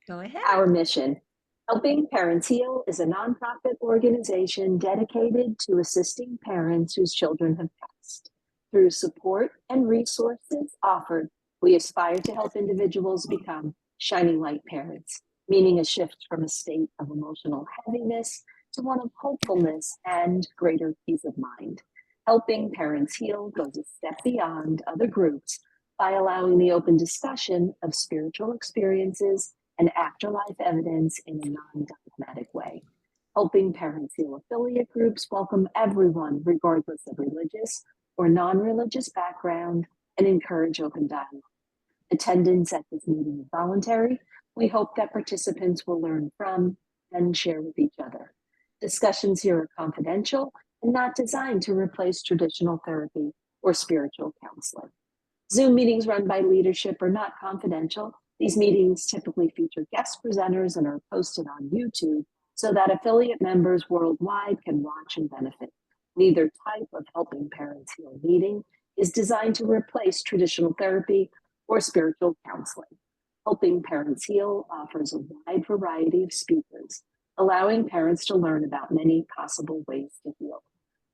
Go Our ahead. mission, Helping Parents Heal, is a nonprofit organization dedicated to assisting parents whose children have passed. Through support and resources offered, we aspire to help individuals become shining light parents, meaning a shift from a state of emotional heaviness to one of hopefulness and greater peace of mind. Helping Parents Heal goes a step beyond other groups by allowing the open discussion of spiritual experiences and afterlife evidence in a non-dogmatic way. Helping Parents Heal affiliate groups welcome everyone, regardless of religious or non-religious background, and encourage open dialogue. Attendance at this meeting is voluntary. We hope that participants will learn from and share with each other. Discussions here are confidential and not designed to replace traditional therapy or spiritual counseling. Zoom meetings run by leadership are not confidential. These meetings typically feature guest presenters and are posted on YouTube so that affiliate members worldwide can watch and benefit. Neither type of Helping Parents Heal meeting is designed to replace traditional therapy or spiritual counseling. Helping Parents Heal offers a wide variety of speakers, allowing parents to learn about many possible ways to heal.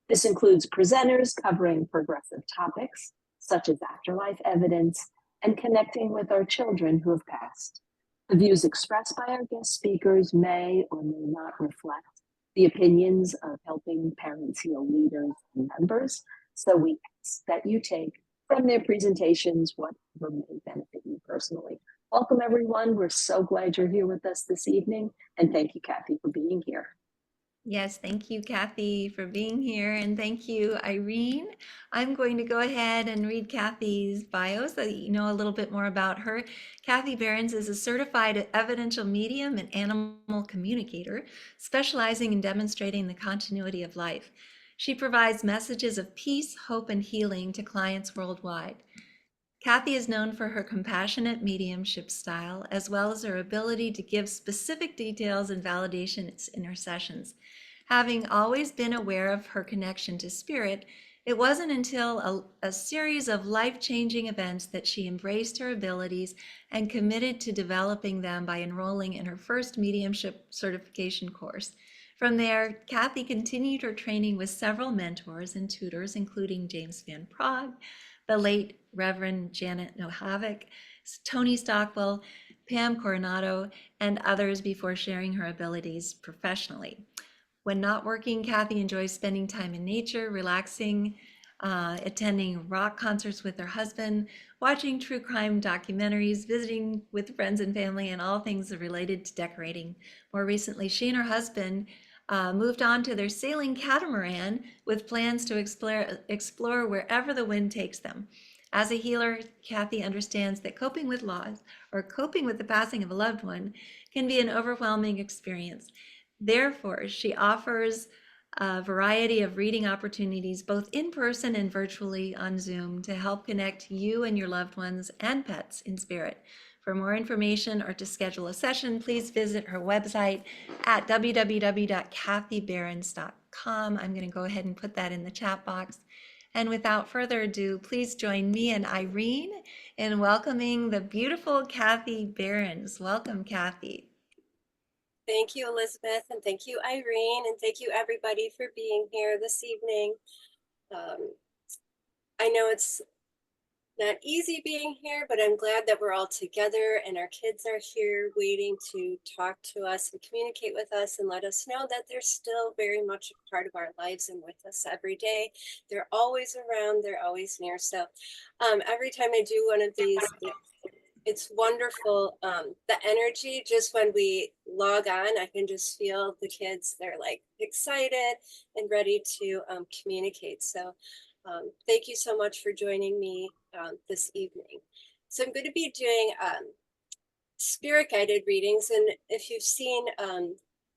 This includes presenters covering progressive topics, such as afterlife evidence and connecting with our children who have passed. The views expressed by our guest speakers may or may not reflect the opinions of Helping Parents Heal leaders and members, so we ask that you take from their presentations whatever may benefit you personally. Welcome, everyone. We're so glad you're here with us this evening, and thank you, Kathi, for being here. Yes, thank you, Kathi, for being here. And thank you, Irene. I'm going to go ahead and read Kathi's bio so that you know a little bit more about her. Kathi Behrens is a certified evidential medium and animal communicator, specializing in demonstrating the continuity of life. She provides messages of peace, hope, and healing to clients worldwide. Kathi is known for her compassionate mediumship style, as well as her ability to give specific details and validation in her sessions. Having always been aware of her connection to spirit, it wasn't until a series of life-changing events that she embraced her abilities and committed to developing them by enrolling in her first mediumship certification course. From there, Kathi continued her training with several mentors and tutors, including James Van Praagh, the late Reverend Janet Nohavec, Tony Stockwell, Pam Coronado, and others before sharing her abilities professionally. When not working, Kathi enjoys spending time in nature, relaxing, attending rock concerts with her husband, watching true crime documentaries, visiting with friends and family, and all things related to decorating. More recently, she and her husband moved on to their sailing catamaran with plans to explore wherever the wind takes them. As a healer, Kathi understands that coping with loss or coping with the passing of a loved one can be an overwhelming experience. Therefore, she offers a variety of reading opportunities, both in person and virtually on Zoom, to help connect you and your loved ones and pets in spirit. For more information or to schedule a session, please visit her website at www.kathybehrens.com. I'm going to go ahead and put that in the chat box. And without further ado, please join me and Irene in welcoming the beautiful Kathi Behrens. Welcome, Kathi. Thank you, Elizabeth, and thank you, Irene, and thank you, everybody, for being here this evening. I know it's not easy being here, but I'm glad that we're all together and our kids are here waiting to talk to us and communicate with us and let us know that they're still very much a part of our lives and with us every day. They're always around, they're always near. So every time I do one of these, it's wonderful. The energy, just when we log on, I can just feel the kids, they're like excited and ready to communicate. So thank you so much for joining me this evening. So I'm going to be doing spirit guided readings. And if you've seen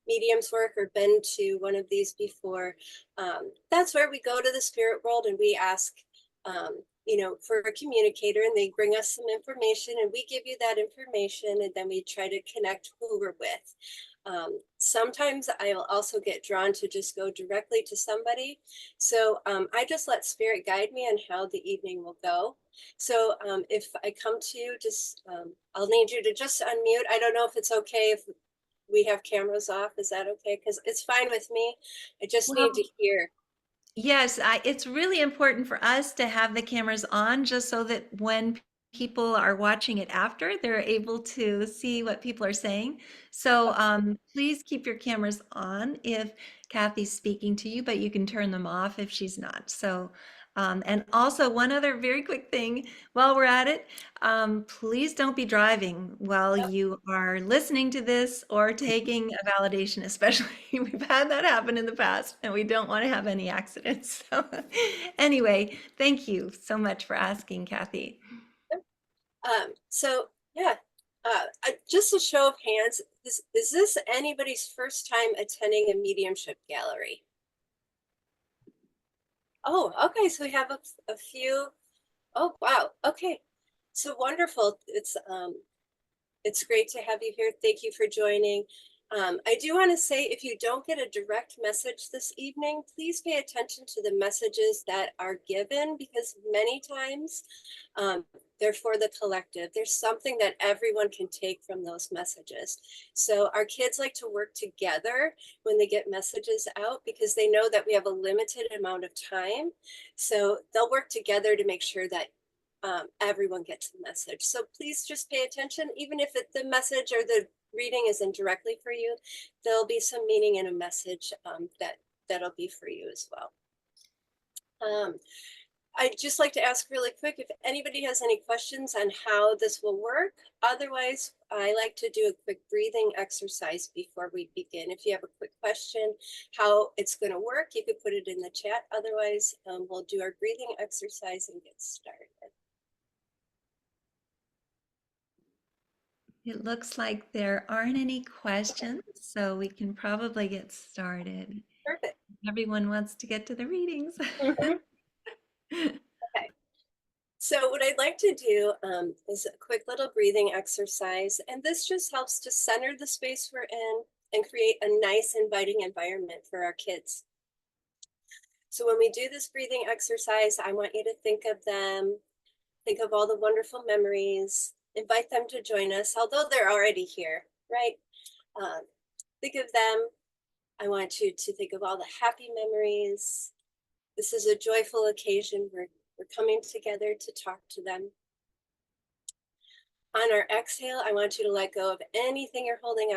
mediums work or been to one of these before, that's where we go to the spirit world and we ask for a communicator, and they bring us some information and we give you that information, and then we try to connect who we're with. Sometimes I'll also get drawn to just go directly to somebody. So I just let spirit guide me on how the evening will go. So if I come to you, just I'll need you to just unmute. I don't know if it's okay if we have cameras off. Is that okay? Because it's fine with me. I just Well, need to hear. yes, it's really important for us to have the cameras on just so that when people are watching it after, they're able to see what people are saying. So please keep your cameras on if Kathy's speaking to you, but you can turn them off if she's not. So, and also one other very quick thing while we're at it, please don't be driving while Yep. you are listening to this or taking a validation, especially we've had that happen in the past and we don't want to have any accidents. So anyway, thank you so much for asking, Kathy. So yeah, just a show of hands. Is this anybody's first time attending a mediumship gallery? Oh, okay. So we have a few. Oh, wow. Okay. So wonderful. It's great to have you here. Thank you for joining. I do want to say, if you don't get a direct message this evening, please pay attention to the messages that are given, because many times they're for the collective. There's something that everyone can take from those messages. So our kids like to work together when they get messages out, because they know that we have a limited amount of time. So they'll work together to make sure that everyone gets the message. So please just pay attention, even if the message or the reading isn't directly for you, there'll be some meaning in a message that'll be for you as well. I'd just like to ask really quick if anybody has any questions on how this will work. Otherwise, I like to do a quick breathing exercise before we begin. If you have a quick question how it's going to work, you could put it in the chat. Otherwise, we'll do our breathing exercise and get started. It looks like there aren't any questions, so we can probably get started. Perfect. Everyone wants to get to the readings. Mhm. Okay. So what I'd like to do is a quick little breathing exercise, and this just helps to center the space we're in and create a nice, inviting environment for our kids. So when we do this breathing exercise, I want you to think of them, think of all the wonderful memories, invite them to join us, although they're already here, right? Um, think of them. I want you to think of all the happy memories. This is a joyful occasion. We're coming together to talk to them. On our exhale, I want you to let go of anything you're holding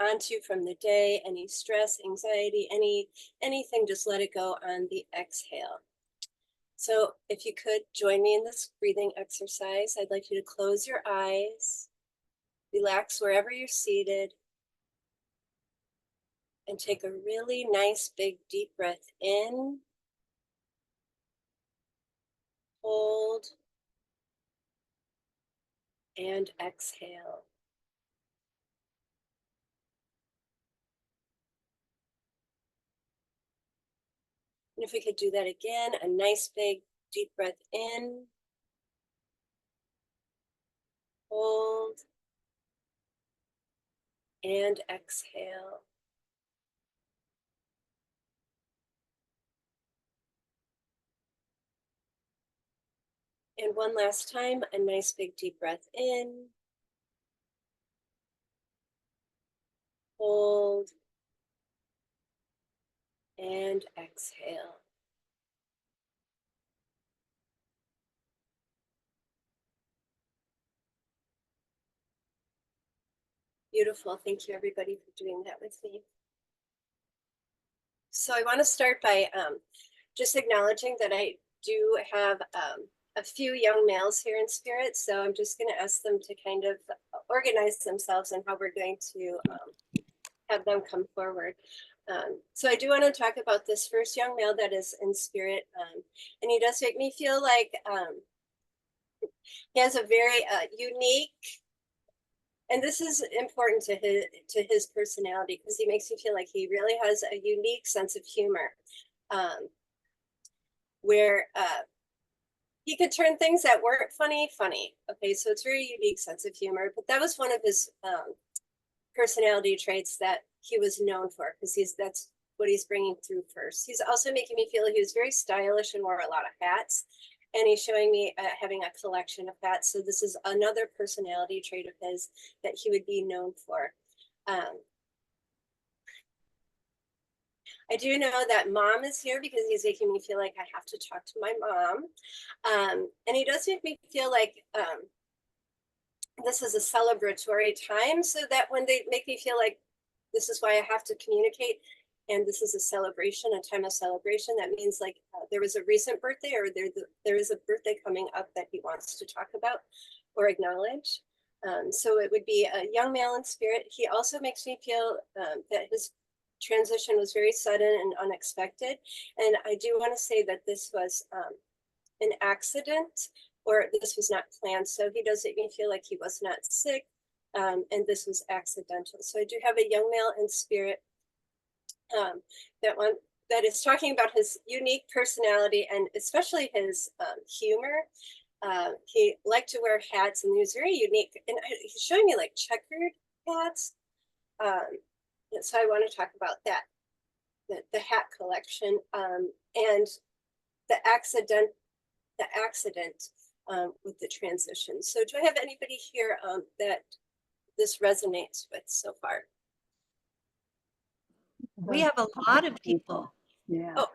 onto from the day, any stress, anxiety, anything, just let it go on the exhale. So if you could join me in this breathing exercise, I'd like you to close your eyes, relax wherever you're seated, and take a really nice, big, deep breath in, hold, and exhale. And if we could do that again, a nice, big, deep breath in, hold, and exhale. And one last time, a nice big deep breath in, hold, and exhale. Beautiful. Thank you, everybody, for doing that with me. So I want to start by just acknowledging that I do have a few young males here in spirit. So I'm just going to ask them to kind of organize themselves and how we're going to have them come forward. So I do want to talk about this first young male that is in spirit. And he does make me feel like he has a very unique, and this is important to his personality, because he makes me feel like he really has a unique sense of humor, where he could turn things that weren't funny. Okay, so it's very unique sense of humor, but that was one of his personality traits that he was known for, because that's what he's bringing through first. He's also making me feel like he was very stylish and wore a lot of hats. and he's showing me having a collection of hats. So this is another personality trait of his that he would be known for. I do know that Mom is here because he's making me feel like I have to talk to my mom. And he does make me feel like this is a celebratory time, so that when they make me feel like this is why I have to communicate, and this is a celebration, a time of celebration, that means like there was a recent birthday, or there is a birthday coming up that he wants to talk about or acknowledge. So it would be a young male in spirit. He also makes me feel that his transition was very sudden and unexpected. And I do want to say that this was an accident, or this was not planned. So he does make me feel like he was not sick, and this was accidental. So I do have a young male in spirit that is talking about his unique personality, and especially his humor. He liked to wear hats, and he was very unique. And he's showing me like checkered hats. So I want to talk about that, the hat collection, and the accident with the transition. So do I have anybody here that this resonates with so far? We have a lot of people. Yeah. Oh.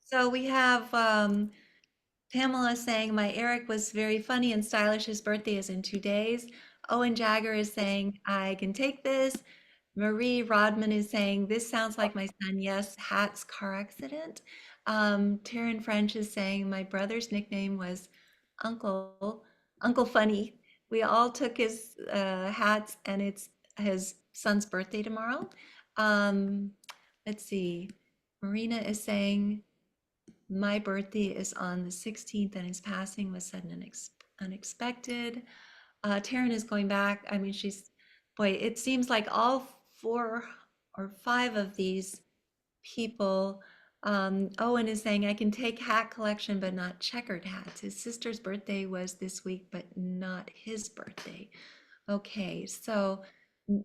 So we have Pamela saying, my Eric was very funny and stylish. His birthday is in 2 days. Owen Jagger is saying, I can take this. Marie Rodman is saying, this sounds like my son. Yes, hats, car accident. Taryn French is saying, my brother's nickname was Uncle Funny. We all took his hats, and it's his son's birthday tomorrow. Let's see. Marina is saying, my birthday is on the 16th, and his passing was sudden and unexpected. Taryn is going back. I mean, boy, it seems like all 4 or 5 of these people. Owen is saying, I can take hat collection, but not checkered hats. His sister's birthday was this week, but not his birthday. Okay, so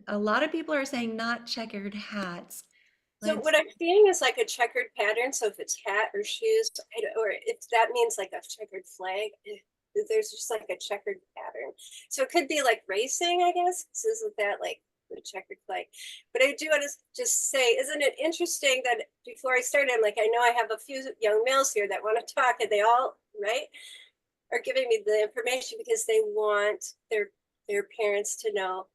a lot of people are saying not checkered hats. So what I'm seeing is like a checkered pattern. So if it's hat or shoes, or if that means like a checkered flag, there's just like a checkered pattern. So it could be like racing, I guess. Isn't that like the checkered flag? But I do want to just say, isn't it interesting that before I started, I'm like, I know I have a few young males here that want to talk, and they all, right, are giving me the information because they want their parents to know,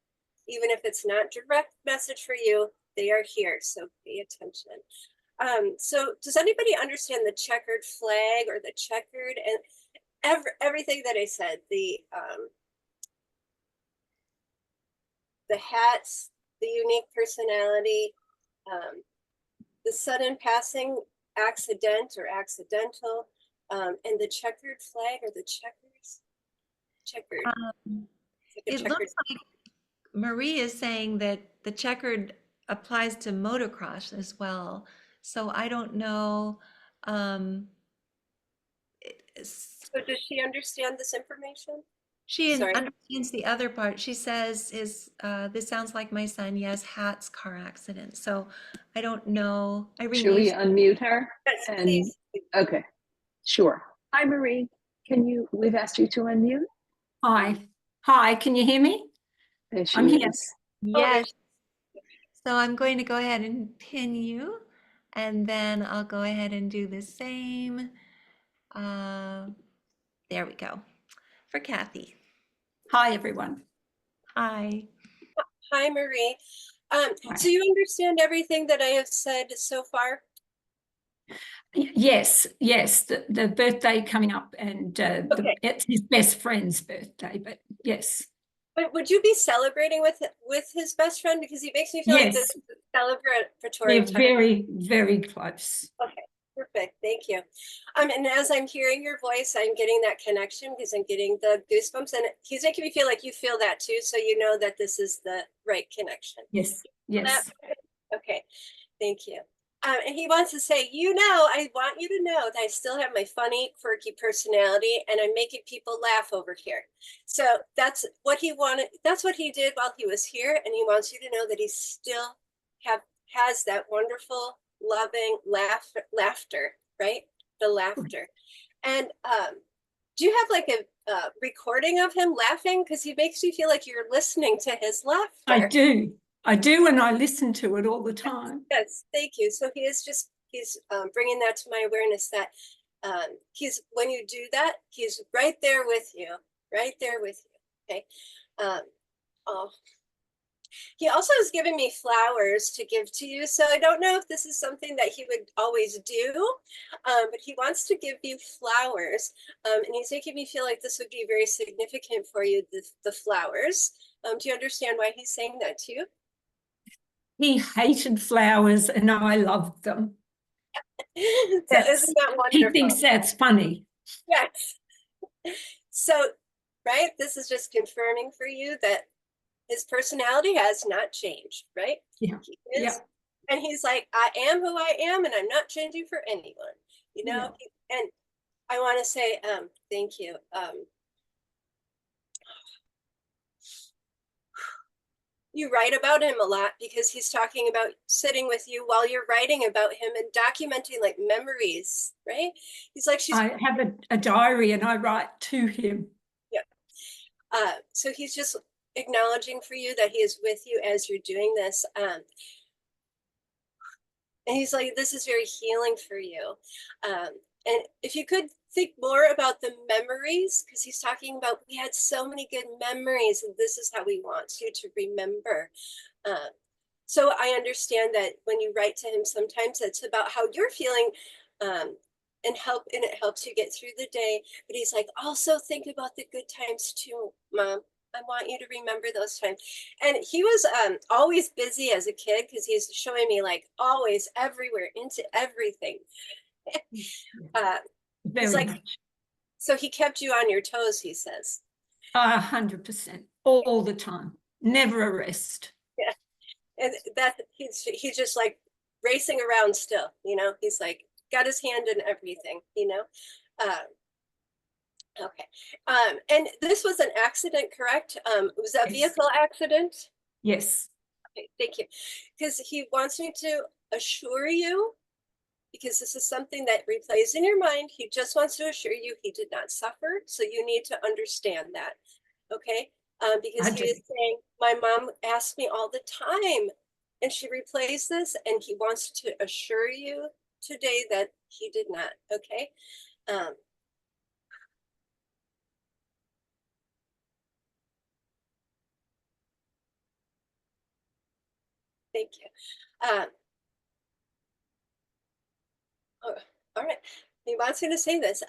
even if it's not direct message for you, they are here, so pay attention. So does anybody understand the checkered flag or the checkered, and everything that I said, the hats, the unique personality, the sudden passing, accident or accidental, and the checkered flag or the checkers? Checkered. Like It looks like Marie is saying that the checkered applies to motocross as well. So I don't know. So does she understand this information? She Sorry. understands the other part. She says, this sounds like my son. Yes, hats, car accident. So I don't know. Irene, Should we unmute her? Yes, And please. okay, sure. Hi, Marie. We've asked you to unmute. Hi, can you hear me? There she I'm here. is. yes. So I'm going to go ahead and pin you, and then I'll go ahead and do the same. There we go. For Kathi. Hi, everyone. Hi. Hi, Marie. Hi. Do you understand everything that I have said so far? Yes, the birthday coming up, and it's his best friend's birthday, but yes. But would you be celebrating with his best friend? Because he makes me feel like this Yes. is a celebratory They're time. very, very close. Okay, perfect. Thank you. And as I'm hearing your voice, I'm getting that connection because I'm getting the goosebumps, and he's making me feel like you feel that too. So you know that this is the right connection. Yes, yes. Okay, thank you. And he wants to say, I want you to know that I still have my funny, quirky personality, and I'm making people laugh over here. So that's what he wanted. That's what he did while he was here. And he wants you to know that he still has that wonderful, loving laughter, right? The laughter. And Do you have like a recording of him laughing? Because he makes me feel like you're listening to his laughter. I do, and I listen to it all the time. Yes, thank you. So he's bringing that to my awareness that when you do that, he's right there with you, okay? Oh, he also has given me flowers to give to you, so I don't know if this is something that he would always do, but he wants to give you flowers, and he's making me feel like this would be very significant for you, the flowers. Do you understand why he's saying that to you? He hated flowers and I loved them. So isn't that wonderful? He thinks that's funny. Yes. So, right, this is just confirming for you that his personality has not changed, right? Yeah. He is, yeah. and he's like, I am who I am, and I'm not changing for anyone, you know? Yeah. And I want to say, thank you. You write about him a lot because he's talking about sitting with you while you're writing about him and documenting like memories, right? He's like, I have a diary and I write to him. Yeah. So he's just acknowledging for you that he is with you as you're doing this. And he's like, this is very healing for you. And if you could think more about the memories, because he's talking about we had so many good memories and this is how he wants you to remember. So I understand that when you write to him, sometimes it's about how you're feeling and it helps you get through the day. But he's like, also think about the good times too, Mom. I want you to remember those times. And he was always busy as a kid because he's showing me like always everywhere into everything. Very like, much. So he kept you on your toes, he says. 100%, all the time, never a rest. Yeah, and that he's just like racing around still, you know. He's like got his hand in everything, you know. Okay, and this was an accident, correct? It was a vehicle accident. Yes. Okay, thank you, because he wants me to assure you, because this is something that replays in your mind. He just wants to assure you he did not suffer. So you need to understand that. Okay. Because he is saying, my mom asked me all the time and she replays this and he wants to assure you today that he did not. Okay. Thank you. All right. He wants me to say this.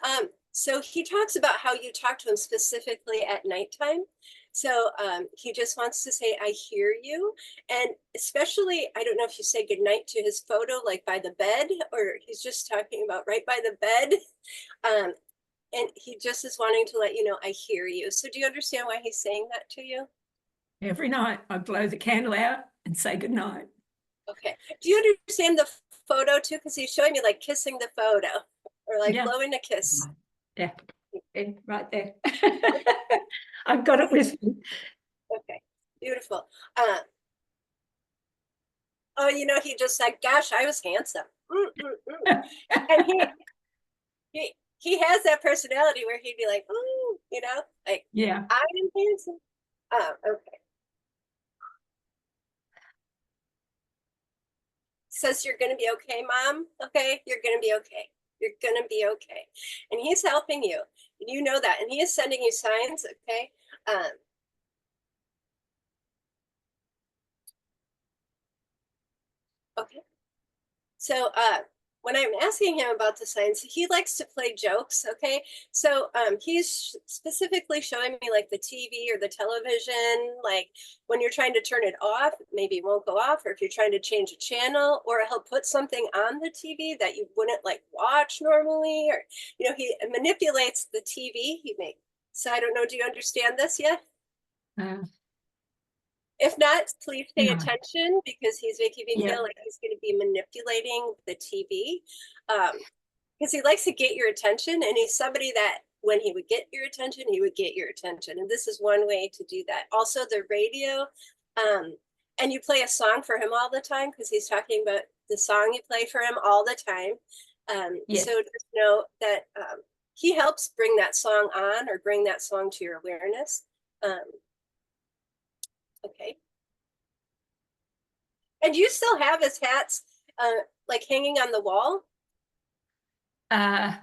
So he talks about how you talk to him specifically at nighttime. So he just wants to say, I hear you. And especially, I don't know if you say goodnight to his photo, like by the bed, or he's just talking about right by the bed. And he just is wanting to let you know, I hear you. So do you understand why he's saying that to you? Every night I blow the candle out and say goodnight. Okay. Do you understand the photo too? Because he's showing me like kissing the photo or like blowing a kiss. Yeah, right there. I've got it with me. Okay, beautiful. Oh, you know, he just said, gosh, I was handsome. And he has that personality where he'd be like, oh, you know, like, yeah, I am handsome. Okay. Says you're going to be okay, Mom. Okay, you're going to be okay. You're going to be okay. And he's helping you. And you know that. And he is sending you signs. Okay. Okay. So when I'm asking him about the signs, he likes to play jokes. Okay. So he's specifically showing me like the TV or the television, like when you're trying to turn it off, maybe it won't go off, or if you're trying to change a channel, or he'll put something on the TV that you wouldn't like watch normally, or, you know, he manipulates the TV he makes. So I don't know, do you understand this yet? If not, please pay attention because he's making me feel like he's going to be manipulating the TV because he likes to get your attention, and he's somebody that when he would get your attention, he would get your attention. And this is one way to do that. Also the radio, and you play a song for him all the time because he's talking about the song you play for him all the time. So just know that he helps bring that song on or bring that song to your awareness. Okay. And do you still have his hats like hanging on the wall? Uh,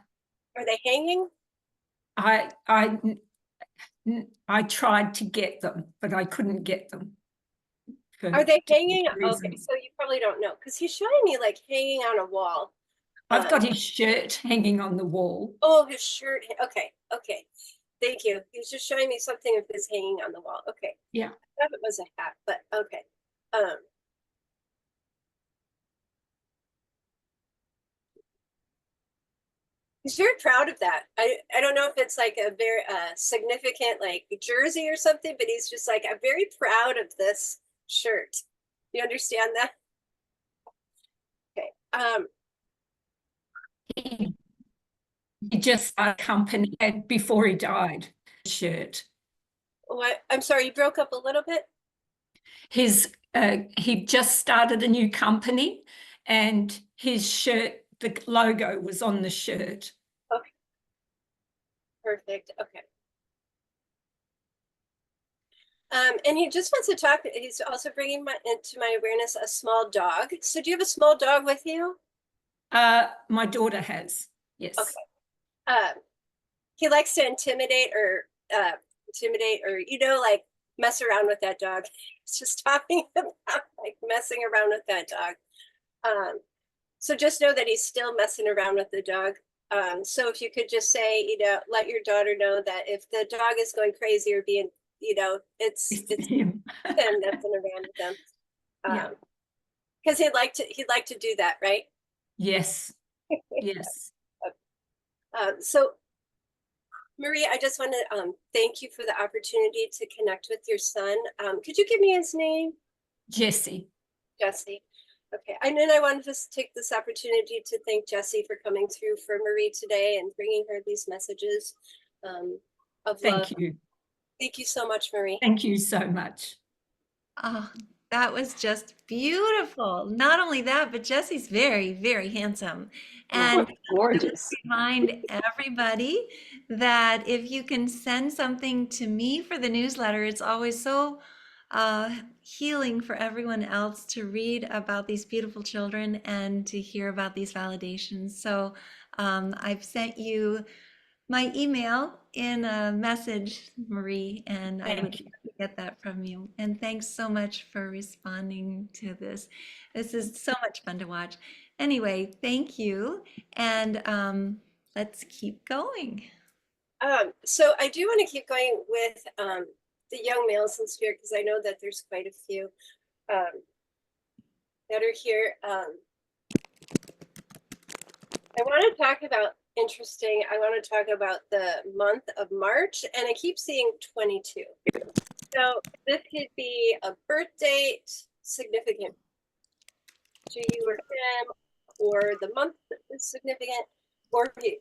Are they hanging? I tried to get them, but I couldn't get them. Are they hanging? Okay, reasons. so you probably don't know because he's showing me like hanging on a wall. I've got his shirt hanging on the wall. Oh, his shirt. Okay, okay. Thank you. He was just showing me something of his hanging on the wall. Okay. Yeah. I thought it was a hat, but okay. He's very proud of that. I don't know if it's like a very significant like jersey or something, but he's just like, I'm very proud of this shirt. You understand that? Okay. He just accompanied before he died. Shirt. What? I'm sorry, you broke up a little bit. He just started a new company, and his shirt, the logo was on the shirt. Okay. Perfect. Okay. And he just wants to talk. He's also bringing into my awareness a small dog. So do you have a small dog with you? My daughter has, yes. Okay. He likes to intimidate or like mess around with that dog. He's just talking about like messing around with that dog. So just know that he's still messing around with the dog. So if you could just say, let your daughter know that if the dog is going crazy or being, it's him. him messing around with them. Yeah. Because he'd like to do that, right? Yes. Yes. So Marie, I just want to thank you for the opportunity to connect with your son. Could you give me his name? Jesse. Jesse. Okay. And then I wanted to take this opportunity to thank Jesse for coming through for Marie today and bringing her these messages of love. Thank you. Thank you so much, Marie. Thank you so much. Oh, that was just beautiful. Not only that, but Jesse's very, very handsome. And Gorgeous. remind everybody that if you can send something to me for the newsletter, it's always so healing for everyone else to read about these beautiful children and to hear about these validations. So I've sent you my email in a message, Marie, and I would love to get that from you. And thanks so much for responding to this. This is so much fun to watch. Anyway, thank you. And let's keep going. So I do want to keep going with the young males in spirit because I know that there's quite a few that are here. I want to talk about I want to talk about the month of March, and I keep seeing 22. So this could be a birth date, significant to you or him, or the month is significant, or he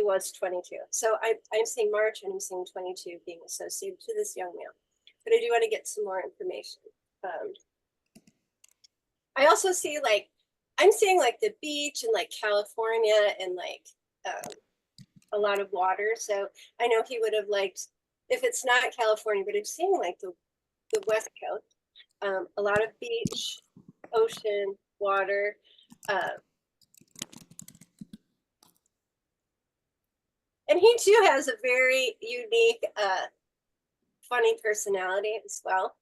was 22. So I'm seeing March and I'm seeing 22 being associated to this young male. But I do want to get some more information. I also see I'm seeing like the beach and like California and like a lot of water. So I know he would have liked, if it's not California, but I'm seeing like the West Coast, a lot of beach, ocean, water. And he too has a very unique, funny personality as well.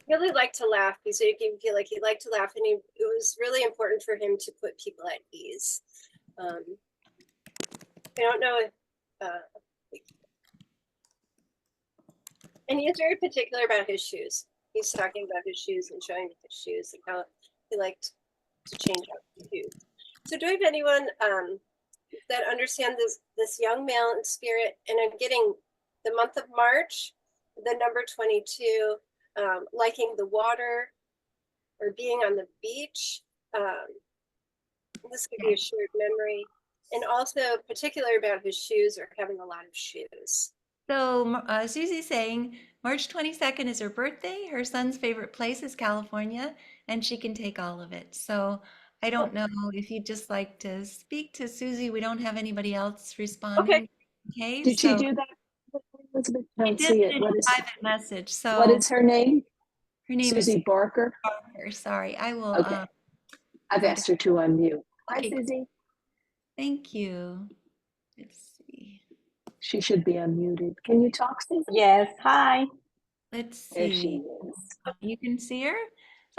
Really liked to laugh because you can feel like he liked to laugh, and it was really important for him to put people at ease. I don't know if, and he's very particular about his shoes. He's talking about his shoes and showing me his shoes and how he liked to change out his shoes. So do I have anyone that understand this young male in spirit? And I'm getting the month of March, the number 22, liking the water or being on the beach. This could be a shared memory. And also particular about his shoes or having a lot of shoes. So Susie's saying March 22nd is her birthday. Her son's favorite place is California, and she can take all of it. So I don't know if you'd just like to speak to Susie. We don't have anybody else Okay. responding. Okay, Did she so do that, Elizabeth? I I don't did see it it. in a private message. What So is her name? her name is Susie Barker? Parker. Sorry, I will Okay. I've go asked her to unmute. Hi, Okay, Susie. thank you. Let's see. She should be unmuted. Can you talk, Susie? Yes, hi. Let's There she see. is. You can see her?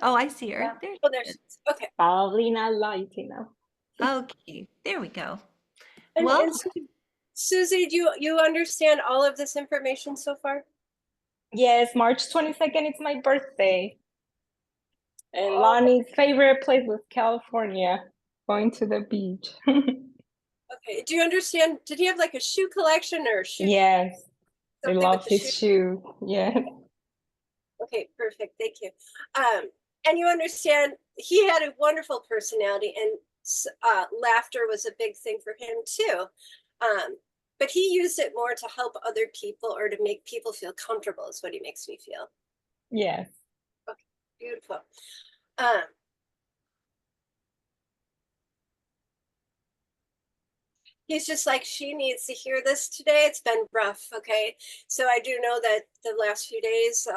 Oh, I see her. Yeah. There Oh, she there's, is. okay. Probably not light enough. Okay, there we go. And, Well, and Susie, do you understand all of this information so far? Yes, March 22nd, it's my birthday. And Oh. Lonnie's favorite place was California, going to the beach. Okay. Do you understand? Did he have like a shoe collection or shoe? Yes, I Something love with the his shoes. Yes. Okay, perfect. Thank you. And you understand he had a wonderful personality, and laughter was a big thing for him too. But he used it more to help other people or to make people feel comfortable, is what he makes me feel. Yes. Okay, beautiful. Um, he's just like, she needs to hear this today. It's been rough. Okay. So I do know that the last few days,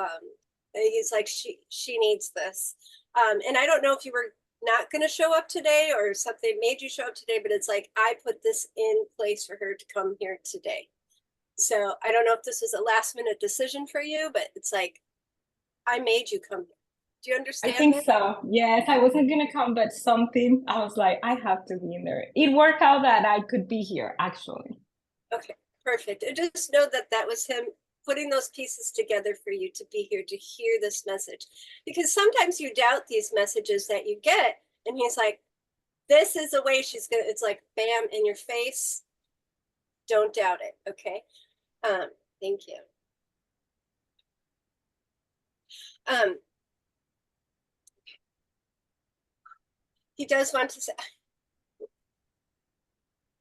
he's like, she needs this. And I don't know if you were not going to show up today or something made you show up today, but it's like, I put this in place for her to come here today. So I don't know if this was a last minute decision for you, but it's like, I made you come here. Do you I understand think that? so. Yes, I wasn't gonna come, but something, I was like, I have to be in there. It worked out that I could be here, actually. Okay, perfect. And just know that that was him putting those pieces together for you to be here to hear this message. Because sometimes you doubt these messages that you get, and he's like, this is the way she's gonna, it's like bam in your face. Don't doubt it. Okay. Thank you. He does want to say,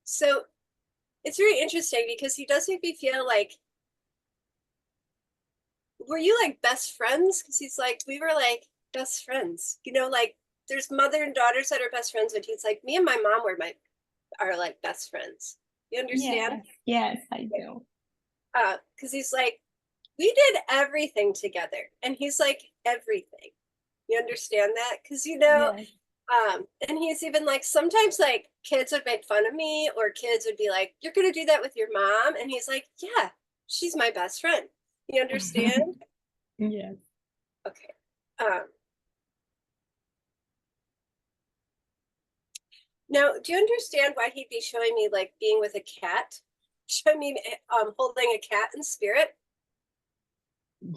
so it's very interesting because he does make me feel like, were you like best friends? Because he's like, we were like best friends, you know, like there's mother and daughters that are best friends, but he's like, me and my mom are like best friends. You understand? Yes, I do. Because he's like, we did everything together, and he's like, everything. You understand that? Because you know, Yes. and he's even like, sometimes like kids would make fun of me, or kids would be like, you're gonna do that with your mom, and he's like, yeah, she's my best friend. You understand? Yes. Okay. Now, do you understand why he'd be showing me like being with a cat? Showing me holding a cat in spirit?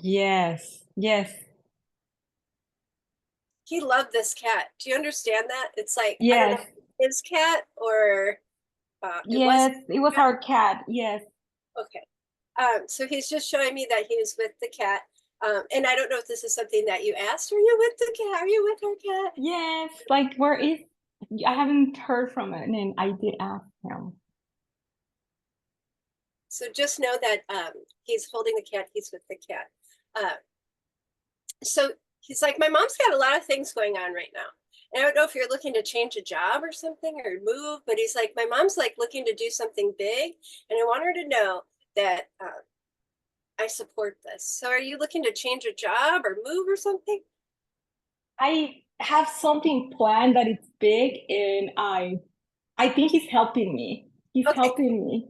Yes. Yes. He loved this cat. Do you understand that? It's like, I don't know Yes. if it's his cat or Yes, it was our cat. Yes. okay. So he's just showing me that he was with the cat. And I don't know if this is something that you asked. Are you with the cat? Are you with our cat? Yes. Like, where is, I haven't heard from it, and I did ask him. So just know that he's holding the cat. He's with the cat. So he's like, my mom's got a lot of things going on right now. And I don't know if you're looking to change a job or something or move, but he's like, my mom's like looking to do something big. And I want her to know that I support this. So are you looking to change a job or move or something? I have something planned that it's big, and I think he's helping me. He's Okay. helping me.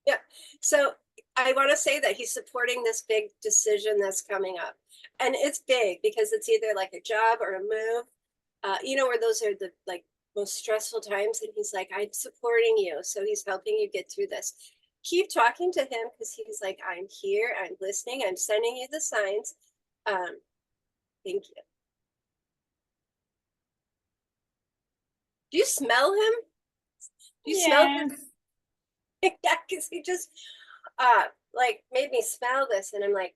Yeah. So I want to say that he's supporting this big decision that's coming up. And it's big because it's either like a job or a move. You know, where those are the like most stressful times. And he's like, I'm supporting you. So he's helping you get through this. Keep talking to him because he's like, I'm here, I'm listening, I'm sending you the signs. Thank you. Do you smell him? Do you smell him? Yeah, because he just like made me smell this, and I'm like,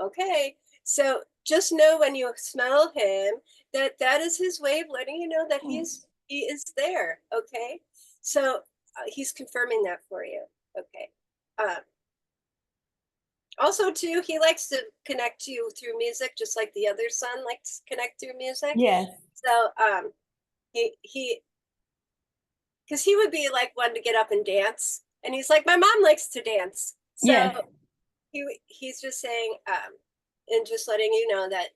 okay. So just know when you smell him that that is his way of letting you know that he is there. Okay. So he's confirming that for you. Okay. Also too, he likes to connect you through music, just like the other son likes to connect through music. Yes. So he because he would be like one to get up and dance, and he's like, my mom likes to dance. So Yes. he's just saying, and just letting you know that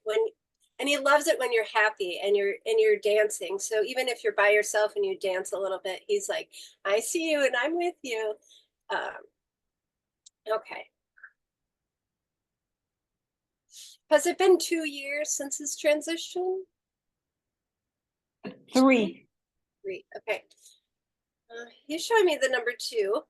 and he loves it when you're happy and you're dancing. So even if you're by yourself and you dance a little bit, he's like, I see you and I'm with you. Okay. Has it been 2 years since his transition? 3. 3. Okay. He's showing me the number 2.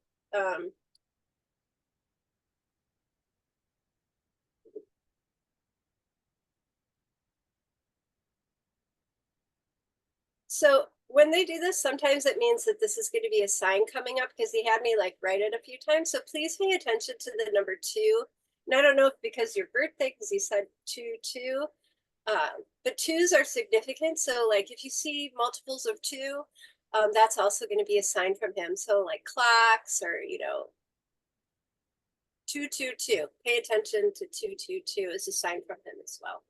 So when they do this, sometimes it means that this is going to be a sign coming up, because he had me like write it a few times. So please pay attention to the number 2. And I don't know if because your birthday, because he said 2, but 2s are significant. So like if you see multiples of 2, that's also going to be a sign from him. So like clocks or, 222. Pay attention to 222 as a sign from him as well.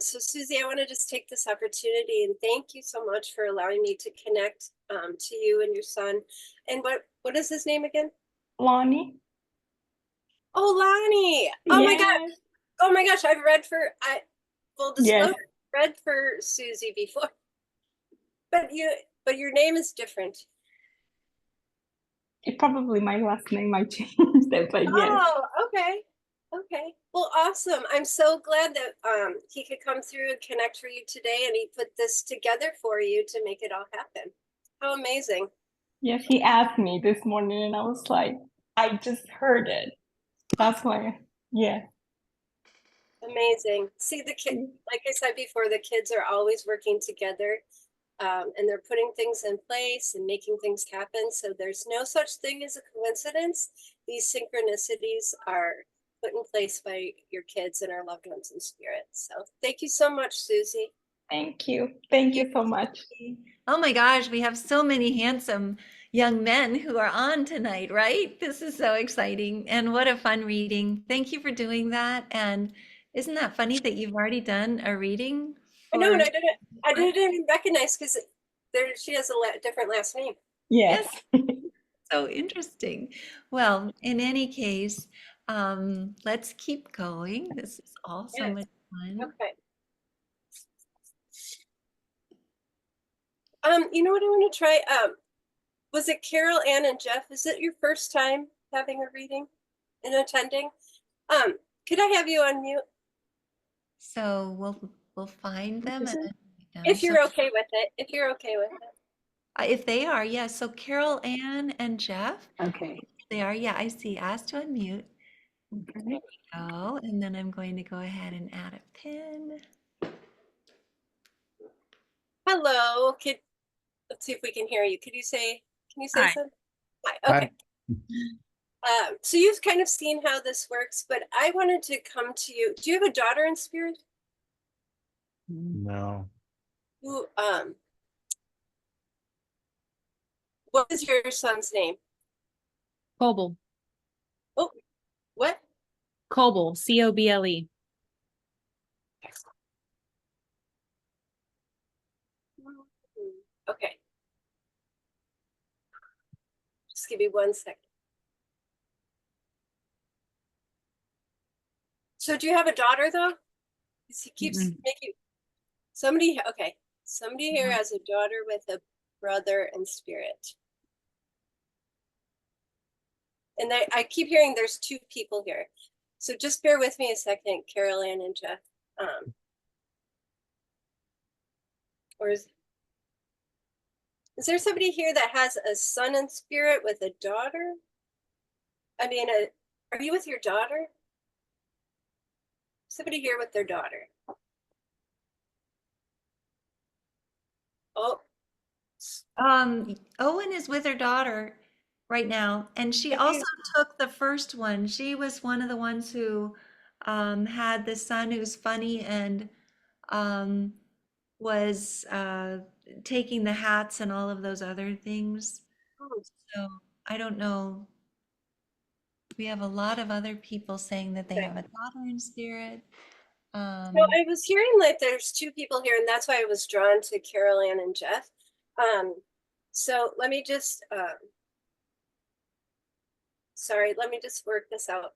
So Susie, I want to just take this opportunity and thank you so much for allowing me to connect to you and your son. And what is his name again? Lonnie? Oh, Lonnie. Oh my gosh. Yes. Oh my gosh. Full disclosure, Yes. read for Susie before. But your name is different. It probably my last name might change it, but yes. Oh, okay. Okay. Well, awesome. I'm so glad that he could come through and connect for you today, and he put this together for you to make it all happen. How amazing. Yes, he asked me this morning and I was like, I just heard it. That's why, yeah. Amazing. See, the kid, like I said before, the kids are always working together, and they're putting things in place and making things happen. So there's no such thing as a coincidence. These synchronicities are put in place by your kids and our loved ones in spirit. So thank you so much, Susie. Thank you. Thank you so much. Oh my gosh, we have so many handsome young men who are on tonight, right? This is so exciting. And what a fun reading. Thank you for doing that. And isn't that funny that you've already done a reading I know, and for I didn't even recognize, because she has a different last name. Yes. so interesting. Well, in any case, let's keep going. This is all so Yes. much fun. Okay. You know what I want to try? Was it Carol, Ann, and Jeff? Is it your first time having a reading and attending? Could I have you unmute So we'll find them and then read them. if So you're okay with it? If you're okay with it. if they are, yes. So Carol, Ann, and Jeff, Okay. they are. Yeah, I see. Ask to unmute. Okay. There we go. And then I'm going to go ahead and add a pin. Hello. Let's see if we can hear you. Can you say Hi. something? Hi. Okay. So you've kind of seen how this works, but I wanted to come to you. Do you have a daughter in spirit? No. Who what is your son's name? Coble. Oh, what? Coble. Coble. Okay. Just give me 1 second. So do you have a daughter though? Because he keeps making okay. Somebody here has a daughter with a brother in spirit. And I keep hearing there's 2 people here. So just bear with me a second, Carol Ann and Jeff. Or is there somebody here that has a son in spirit with a daughter? I mean, are you with your daughter? Somebody here with their daughter. Oh, Owen is with her daughter right now, and she also took the first one. She was one of the ones who had the son who's funny and was taking the hats and all of those other things. So I don't know. We have a lot of other people saying that they have a daughter in spirit. So I was hearing like there's two people here, and that's why I was drawn to Carol Ann and Jeff. So let me just, sorry, let me just work this out.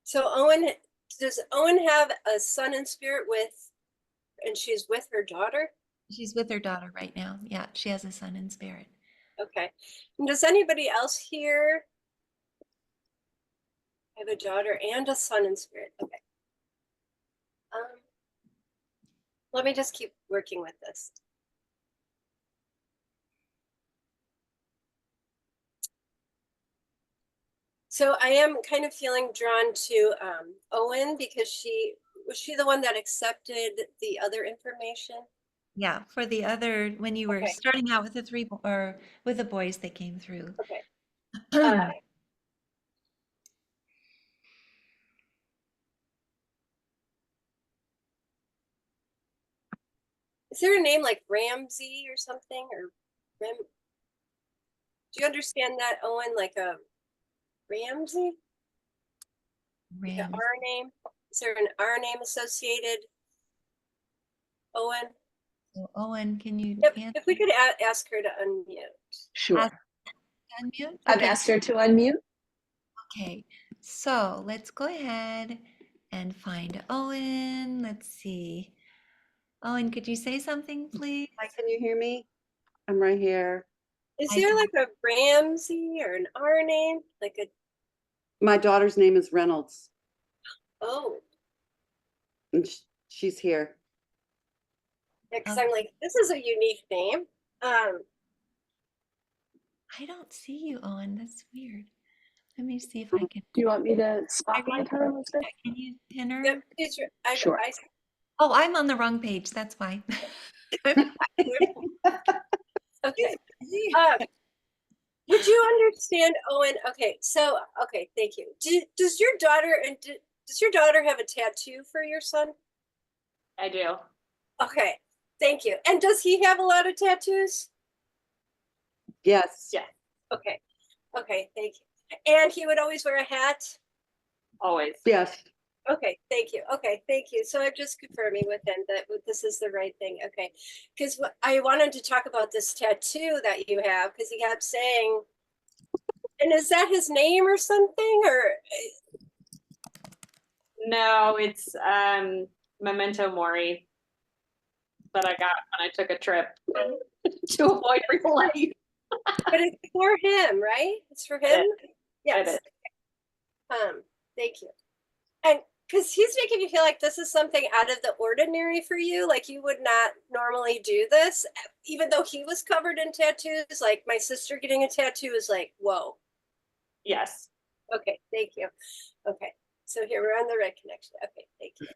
So does Owen have a son in spirit and she's with her daughter? She's with her daughter right now. Yeah, she has a son in spirit. Okay. And does anybody else here have a daughter and a son in spirit? Okay. Let me just keep working with this. So I am kind of feeling drawn to Owen because was she the one that accepted the other information? Yeah, for the other, when you were Okay. starting out with the or with the boys that came through. Okay. Is there a name like Ramsey or something, or do you understand that, Owen? Like a Ramsey? Like an Rams. R name? Is there an R name associated? Owen? So Owen, can you Yep. answer? If we could ask her to unmute. Sure. Unmute? I've Okay. asked her to unmute. Okay, so let's go ahead and find Owen. Let's see. Owen, could you say something, please? Hi, can you hear me? I'm right here. Is I there can- like a Ramsey or an R name? Like a, My daughter's name is Reynolds, oh, and she's here. because I'm like, this is a unique name. I don't see you, Owen. That's weird. Let me see if I can. Do you want me to spotlight her, Elizabeth? Can you pin her? Yep, Sure. Oh, I'm on the wrong page. That's why. Okay. Would you understand, Owen? Okay, so okay, thank you. Does your daughter have a tattoo for your son? I do. Okay, thank you. And does he have a lot of tattoos? Yes. Yeah. Okay, okay, thank you. And he would always wear a hat? Always. Yes. Okay, thank you. Okay, thank you. So I'm just confirming with him that this is the right thing. Okay, because I wanted to talk about this tattoo that you have because he kept saying, and is that his name or something? Or No, it's Memento Mori that I got when I took a trip to avoid real life. but it's for him, right? It's for him. Yes. It is. Thank you. And because he's making me feel like this is something out of the ordinary for you, like you would not normally do this, even though he was covered in tattoos. Like my sister getting a tattoo is like, whoa. Yes. Okay, thank you. Okay, so here we're on the right connection. Okay, thank you.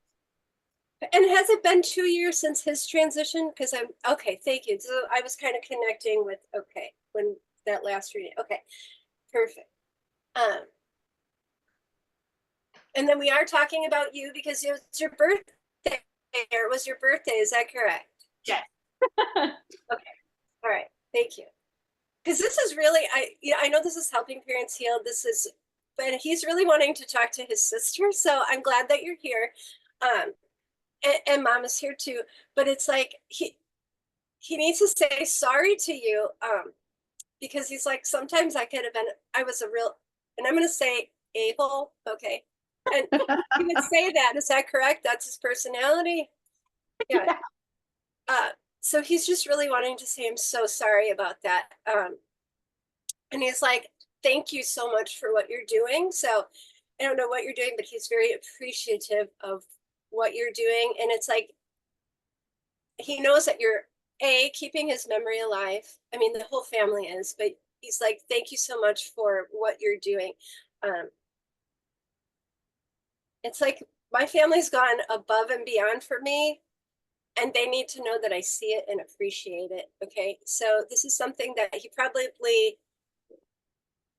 And has it been 2 years since his transition? Because okay, thank you. So I was kind of connecting with, okay, when that last reading. Okay, perfect. And then we are talking about you because it was your birthday, or it was your birthday, is that correct? Yes. Okay, all right, thank you. Because this is really, I know this is helping parents heal. But he's really wanting to talk to his sister. So I'm glad that you're here. And mom is here too. But it's like, he needs to say sorry to you. Because he's like, sometimes I was a real, and I'm going to say a-hole. Okay. And he would say that. Is that correct? That's his personality. Yeah. So he's just really wanting to say, I'm so sorry about that. And he's like, thank you so much for what you're doing. So I don't know what you're doing, but he's very appreciative of what you're doing. And it's like, he knows that you're keeping his memory alive. I mean, the whole family is, but he's like, thank you so much for what you're doing. It's like my family's gone above and beyond for me, and they need to know that I see it and appreciate it. Okay. So this is something that he probably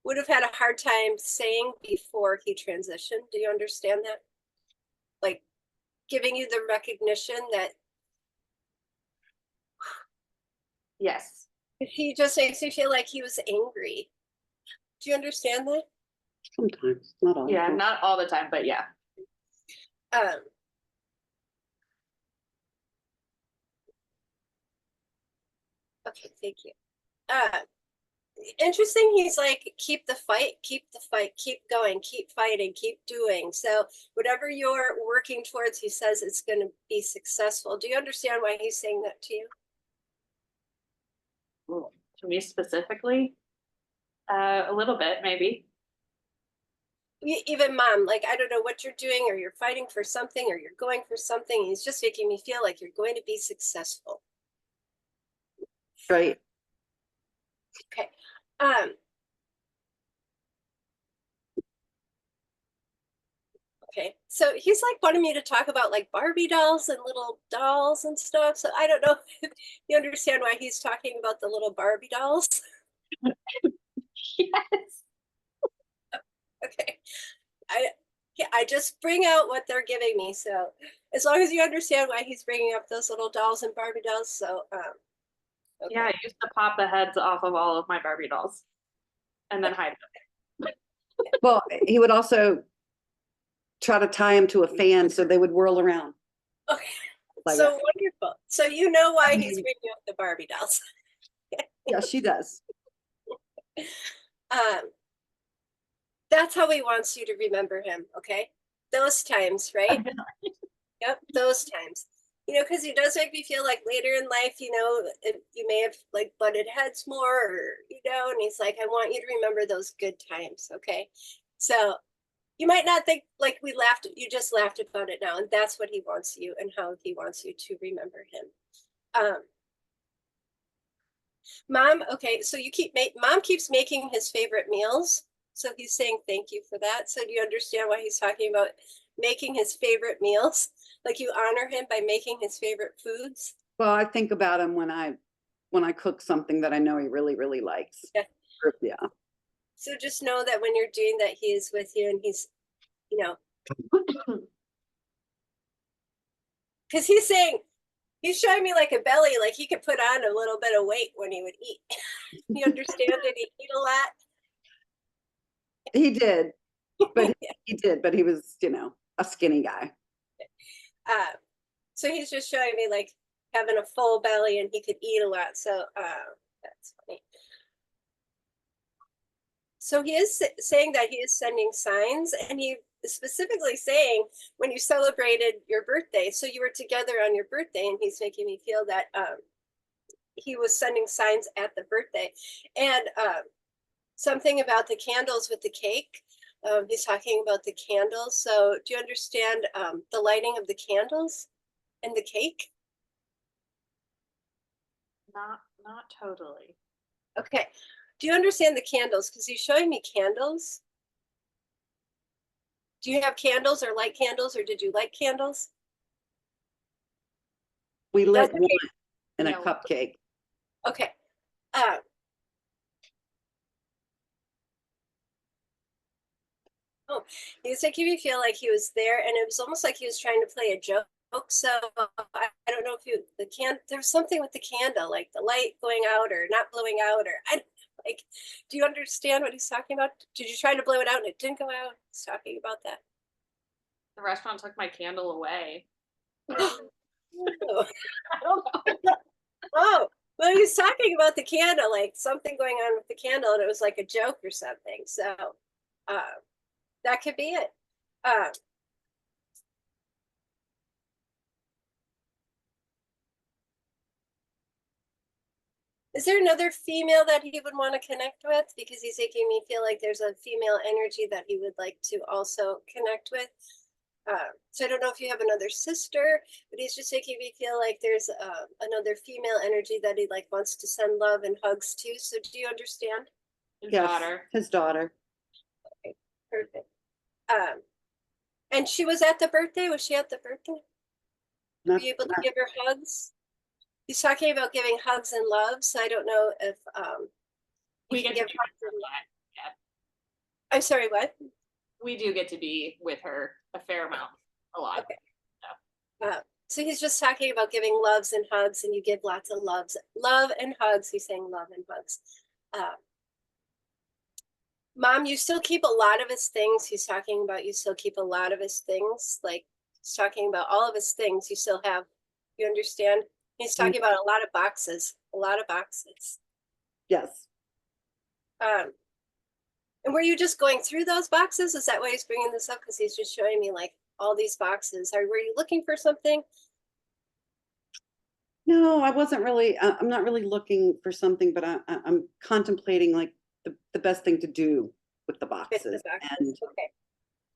would have had a hard time saying before he transitioned. Do you understand that? Like giving you the recognition that Yes. he just makes me feel like he was angry. Do you understand that? Sometimes, not all. the Yeah, time. not all the time, but yeah. Um, okay, thank you. Interesting. He's like, keep the fight, keep going, keep fighting, keep doing. So whatever you're working towards, he says it's going to be successful. Do you understand why he's saying that to you? Well, to me specifically, a little bit, maybe. Even mom, like, I don't know what you're doing, or you're fighting for something, or you're going for something. He's just making me feel like you're going to be successful. Right. Okay. Okay, so he's like wanting me to talk about like Barbie dolls and little dolls and stuff. So I don't know if you understand why he's talking about the little Barbie dolls. Yes. Okay, I just bring out what they're giving me. So as long as you understand why he's bringing up those little dolls and Barbie dolls. So okay. Yeah, I used to pop the heads off of all of my Barbie dolls and then hide them. Well, he would also try to tie them to a fan so they would whirl around. Okay, Like so that. wonderful. So you know why I he's mean- bringing up the Barbie dolls. Yeah, she does. That's how he wants you to remember him. Okay, those times, right? Yep, those times. You know, because he does make me feel like later in life, you know, you may have like butted heads more, or, you know, and he's like, I want you to remember those good times. Okay, so you might not think like we laughed, you just laughed about it now, and that's what he wants you and how he wants you to remember him. Mom, okay, so mom keeps making his favorite meals. So he's saying thank you for that. So do you understand why he's talking about making his favorite meals? Like you honor him by making his favorite foods? Well, I think about him when I cook something that I know he really, really likes. Yeah. Yeah. So just know that when you're doing that, he is with you, and he's, you know, because he's showing me like a belly, like he could put on a little bit of weight when he would eat. You understand? Did he eat a lot? He did, but he was, a skinny guy. So he's just showing me like having a full belly and he could eat a lot. So that's funny. So he is saying that he is sending signs, and he is specifically saying when you celebrated your birthday, so you were together on your birthday, and he's making me feel that he was sending signs at the birthday. And something about the candles with the cake. He's talking about the candles. So do you understand the lighting of the candles and the cake? Not totally. Okay. Do you understand the candles? Because he's showing me candles. Do you have candles or light candles, or did you light candles? We lit That's one okay. in a No. cupcake. Okay. Oh, he was making me feel like he was there, and it was almost like he was trying to play a joke. So I don't know if there's something with the candle, like the light going out or not blowing out, or I like. Do you understand what he's talking about? Did you try to blow it out and it didn't go out? He's talking about that. The restaurant took my candle away. Oh. I don't know. Oh, well, he was talking about the candle, like something going on with the candle, and it was like a joke or something. So that could be it. Is there another female that he would want to connect with? Because he's making me feel like there's a female energy that he would like to also connect with. So I don't know if you have another sister, but he's just making me feel like there's another female energy that he like wants to send love and hugs to. So do you understand? His Yes, daughter. his daughter. Okay, perfect. And she was at the birthday. Was she at the birthday? Were Not, you able to not- give her hugs? He's talking about giving hugs and love. So I don't know if We you can get to give be hugs with and her. Yeah. I'm sorry, what? We do get to be with her a fair amount, a lot. Okay. So he's just talking about giving loves and hugs, and you give lots of love and hugs. He's saying love and hugs. Mom, you still keep a lot of his things. He's talking about you still keep a lot of his things. Like he's talking about all of his things you still have. You understand? He's talking about a lot of boxes, a lot of boxes. Yes. And were you just going through those boxes? Is that why he's bringing this up? Because he's just showing me like all these boxes. Were you looking for something? No, I wasn't really, I'm not really looking for something, but I'm contemplating like the best thing to do with the With boxes the boxes. and Okay.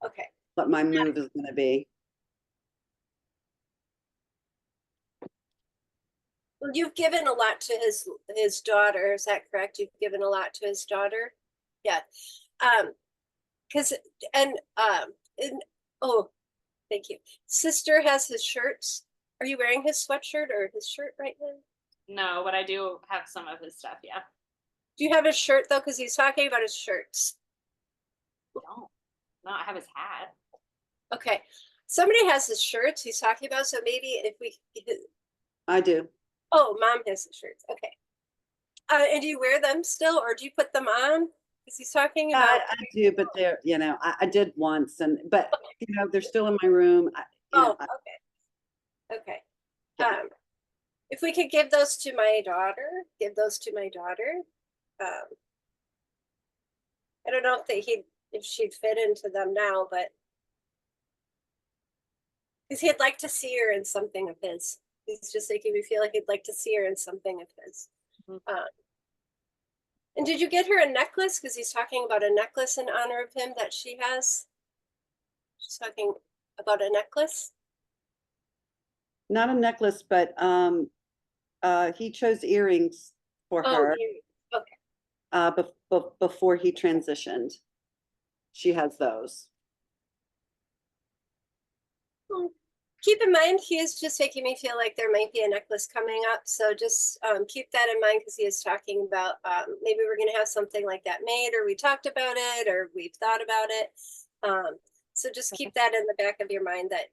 Okay. what my move is going to be. Well, you've given a lot to his daughter. Is that correct? You've given a lot to his daughter. Yeah. Because and oh, thank you. Sister has his shirts. Are you wearing his sweatshirt or his shirt right now? No, but I do have some of his stuff. Yeah. Do you have his shirt though? Because he's talking about his shirts. No, I have his hat. Okay. Somebody has his shirts he's talking about. So maybe if we. I do. Oh, Mom has the shirts. Okay. And do you wear them still, or do you put them on? Because he's talking Yeah, about. I do, but they're, I did once but they're still in my room. Okay. Yeah. If we could give those to my daughter, I don't know if she'd fit into them now, but because he'd like to see her in something of his. He's just making me feel like he'd like to see her in something of his. And did you get her a necklace? Because he's talking about a necklace in honor of him that she has. She's talking about a necklace. Not a necklace, but he chose earrings for her Okay. before he transitioned. She has those. Keep in mind, he is just making me feel like there might be a necklace coming up. So just keep that in mind, because he is talking about maybe we're going to have something like that made, or we talked about it, or we've thought about it. So just keep that in the back of your mind that,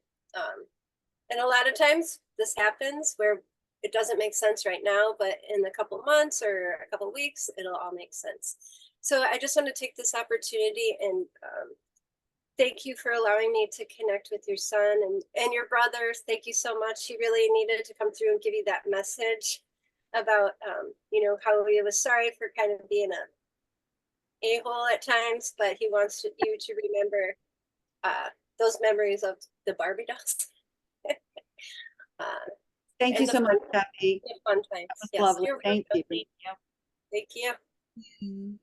and a lot of times this happens where it doesn't make sense right now, but in a couple months or a couple weeks, it'll all make sense. So I just want to take this opportunity and thank you for allowing me to connect with your son and your brothers. Thank you so much. He really needed to come through and give you that message about, how he was sorry for kind of being a a-hole at times, but he wants you to remember those memories of the Barbie dolls. Thank you so much, Kathi. Fun times. That was Yes, lovely. you're Thank you. Thank you.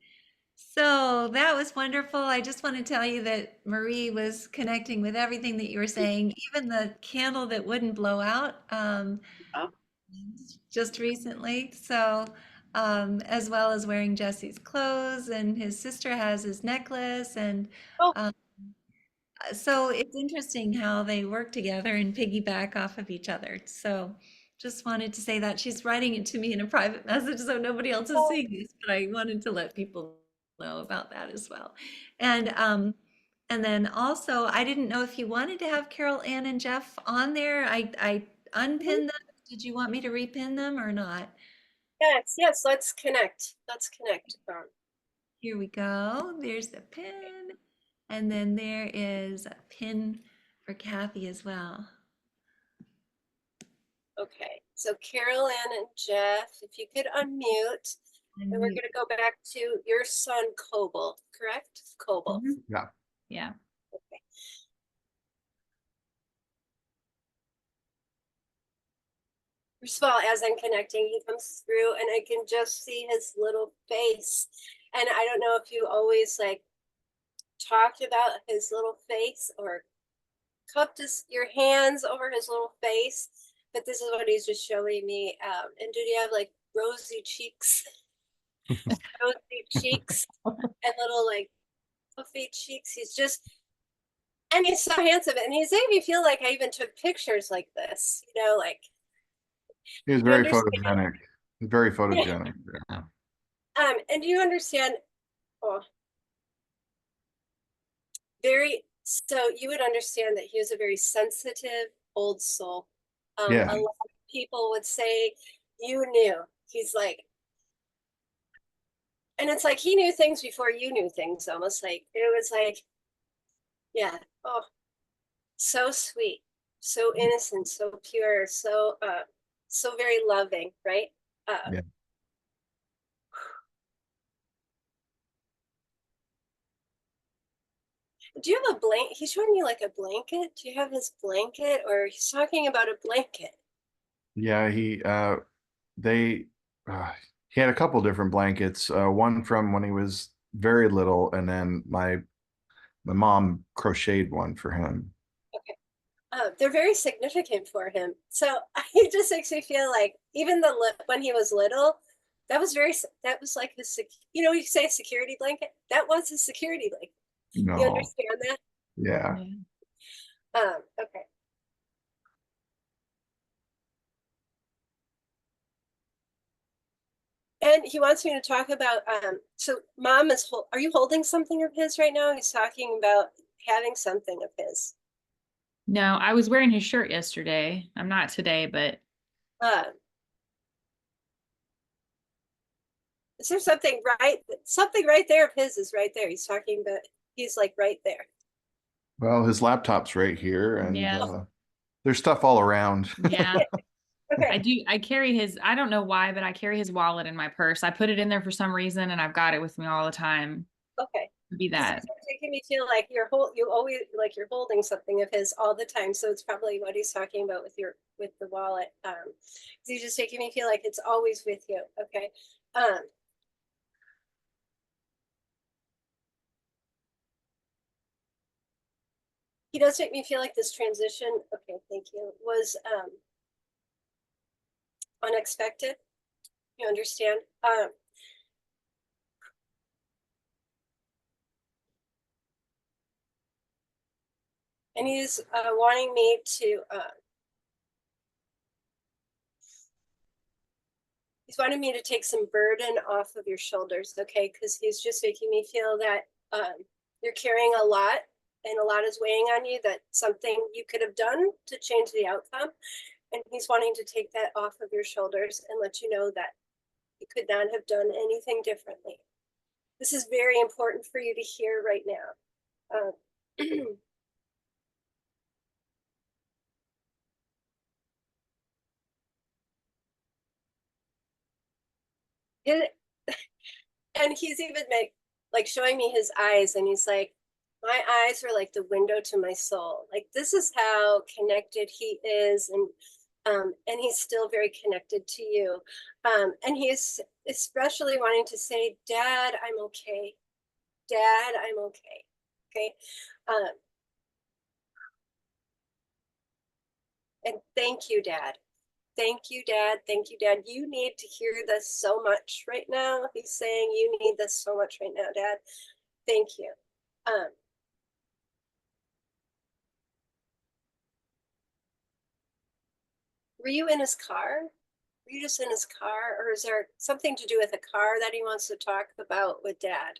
So that was wonderful. I just want to tell you that Marie was connecting with everything that you were saying, even the candle that wouldn't blow out just recently. So, as well as wearing Jesse's clothes, and his sister has his necklace. And so it's interesting how they work together and piggyback off of each other. So just wanted to say that. She's writing it to me in a private message, so nobody else is seeing this, but I wanted to let people know about that as well. And then also, I didn't know if you wanted to have Carol Ann and Jeff on there. I unpinned them. Did you want me to repin them or not? Yes, let's connect. Here we go. There's the pin. And then there is a pin for Kathi as well. Okay, so Carol Ann and Jeff, if you could unmute, and we're going to go back to your son, Coble, correct? Coble. Yeah. Okay. First of all, as I'm connecting, he comes through and I can just see his little face. And I don't know if you always talked about his little face or cupped your hands over his little face, but this is what he's just showing me. And did he have rosy cheeks? Rosy cheeks and little puffy cheeks. And he's so handsome, and he's made me feel like I even took pictures like this, He was very photogenic. Very photogenic. Yeah. And do you understand? So you would understand that he was a very sensitive old soul. Yeah. A lot of people would say, you knew. He's And it's like he knew things before you knew things, almost like it was like, yeah, oh, so sweet, so innocent, so pure, so very loving, right? Yeah. Do you have a blanket? He's showing me like a blanket. Do you have his blanket, or he's talking about a blanket? Yeah, they, he had a couple different blankets, one from when he was very little, and then my mom crocheted one for him. They're very significant for him. So it just makes me feel like even when he was little, that was like his, you say security blanket. That was his security blanket. You No, understand that? yeah. Okay. And he wants me to talk about, so mom are you holding something of his right now? He's talking about having something of his. No, I was wearing his shirt yesterday. I'm not today, but Is there something right there of his is right there. He's talking about, he's like right there. Well, his laptop's right here, and yeah, there's stuff all around. yeah. Okay. I carry his, I don't know why, but I carry his wallet in my purse. I put it in there for some reason and I've got it with me all the time. Okay. Be that. It's making me feel like you always like you're holding something of his all the time. So it's probably what he's talking about with the wallet. He's just making me feel like it's always with you. Okay. He does make me feel like this transition, okay, thank you, was unexpected. You understand? And he's wanting me to, he's wanting me to take some burden off of your shoulders, okay? Because he's just making me feel that you're carrying a lot and a lot is weighing on you, that something you could have done to change the outcome. And he's wanting to take that off of your shoulders and let you know that you could not have done anything differently. This is very important for you to hear right now. And he's even like showing me his eyes, and he's like, my eyes are like the window to my soul. Like this is how connected he is, and he's still very connected to you. And he's especially wanting to say, Dad, I'm okay. Dad, I'm okay. Okay. And thank you, Dad. Thank you, Dad. Thank you, Dad. You need to hear this so much right now. He's saying you need this so much right now, Dad. Thank you. Were you in his car? Were you just in his car? Or is there something to do with a car that he wants to talk about with Dad?